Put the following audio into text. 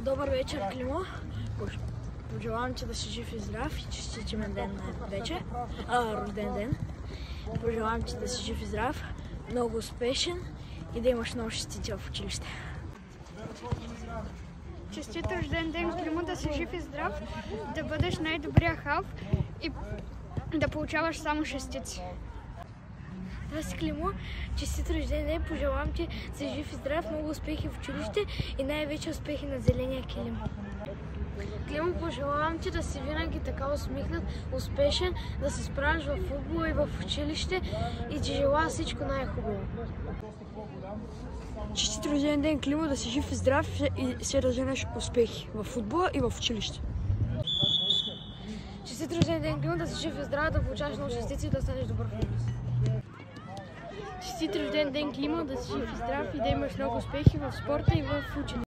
Добър вечер, Климо. Пожелавам ти да си жив и здрав и честит имен ден вече. Рожден ден. Пожелавам ти да си жив и здрав, много успешен и да имаш много щастите в училище. Честит рожден ден, Климо, да си жив и здрав, да бъдеш най-добрия халф и да получаваш само шестици. Здрасти, Климо. Честит рожден ден. Пожелавам ти да си жив и здрав, много успехи в училище и най-вече успехи на зеления килим. Климо, пожелавам ти да си винаги така усмихнат, успешен, да се справиш в футбола и в училище и ти желая всичко най-хубаво. Честит рожден ден, Климо, да си жив и здрав и се разженеш успехи в футбола и в училище. Честит рожден ден, Климо, да си жив и здрав, да получаваш много частици и да станеш добър футболист. Честит рожден ден, Климо, да си жив и здрав и да имаш много успехи в спорта и в ученето.